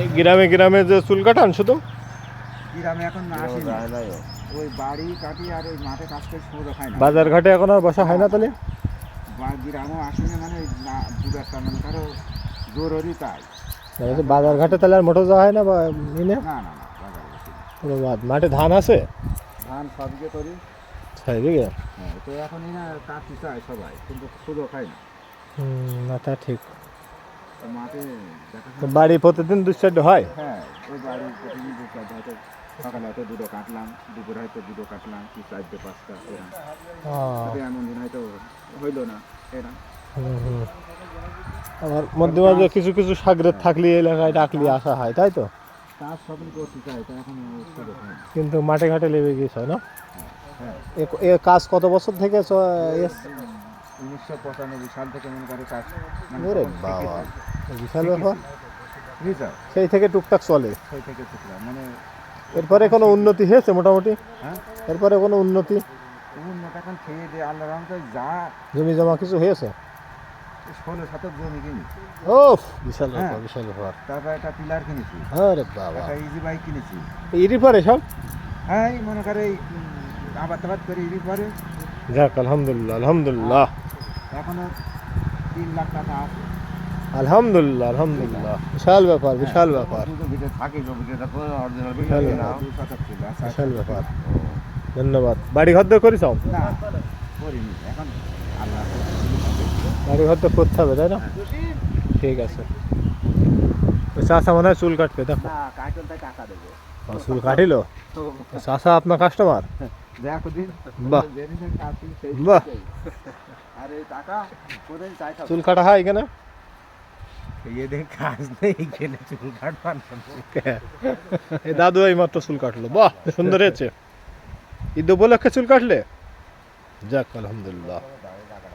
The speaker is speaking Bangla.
এই গ্রামে গ্রামে যে চুল কাটান শুধু গ্রামে এখন আসি ওই বাড়ি কাটি আর ওই মাঠে কাজ করে সময় খায় না। বাজার ঘাটে এখন আর বসা হয় না তাহলে? গ্রামও আসি না, মানে দূর একটা মানে কারো জোরই তাই। বাজার ঘাটে তাহলে আর মোটর যাওয়া হয় না বা মিনে? না না না, বাজারে বসি না। কোনো বাদ। মাঠে ধান আছে? ধান সব দিকে করি। 6 বিঘে? হ্যাঁ, তো এখন না কাটতে চায় সবাই, কিন্তু সুযোগ হয় না। না তা ঠিক। তো মাঠে তো বাড়ি প্রতিদিন 2-4 হয়? হ্যাঁ, ওই বাড়ি প্রতিদিন 2-4 হয়তো সকালে হয়তো 2 কাটলাম, দুপুরে হয়তো 2 কাটলাম, কি 4-5টা এরকম। এমন দিন হয়তো হইলো না এরকম। আমার মধ্যে মাঝে কিছু কিছু সাগরের থাকলে এলাকায় ডাকলে আসা হয়, তাই তো? কাজ সবই করতে চাই, তা এখন সুযোগ হয় না। কিন্তু মাঠে ঘাটে লেগে গেছে না? হ্যাঁ, এ কাজ কত বছর থেকে 1995 সাল থেকে মনে করে কাজ। ওরে বাবা, বিশাল ব্যাপার। বুঝছো? সেই থেকে টুকটাক চলে। সেই থেকে শিখলাম, মানে এরপরে কোনো উন্নতি হয়েছে মোটামুটি? হ্যাঁ, এরপরে কোনো উন্নতি? এখন খেয়ে দিয়ে আল্লাহ রহমতে যা জমি জমা কিছু হয়েছে? 16 শতক জমি কিনেছি। ও বিশাল ব্যাপার, হ্যাঁ। বিশাল ব্যাপার। তারপর একটা পিলার কিনেছি, আরে বাবা, একটা ইজি বাইক কিনেছি। এরই পরে সব? হ্যাঁ, এই মনে করে এই আবাদ টাবাদ করে ইজি পরে যাক, আলহামদুলিল্লাহ আলহামদুলিল্লাহ এখনো 3 লাখ টাকা আছে। আলহামদুলিল্লাহ আলহামদুলিল্লাহ। বিশাল ব্যাপার, বিশাল ব্যাপার, বিশাল ব্যাপার, 2 শতক ছিল। আচ্ছা, বিশাল ব্যাপার। ধন্যবাদ। বাড়ি ঘর তো করিস? না করিনি, এখন আল্লাহ বাড়ি ঘর তো করতে হবে, তাই না? ঠিক আছে। চাষা মনে হয় চুল কাটবে, দেখো। না কাটল, তাই টাকা দেবো। চুল কাটিল? চাষা আপনার কাস্টমার? দেখো দিন বাহ কাটছি সেই বাহ। আরে টাকা কোথায় চাই? চুল কাটা হয় এখানে? ये देख काज नहीं केने चुल काटवान। এই দাদু এই মাত্র চুল কাটলো। বাহ, সুন্দর হয়েছে। ঈদ উপলক্ষে চুল কাটলে? যাক আলহামদুলিল্লাহ।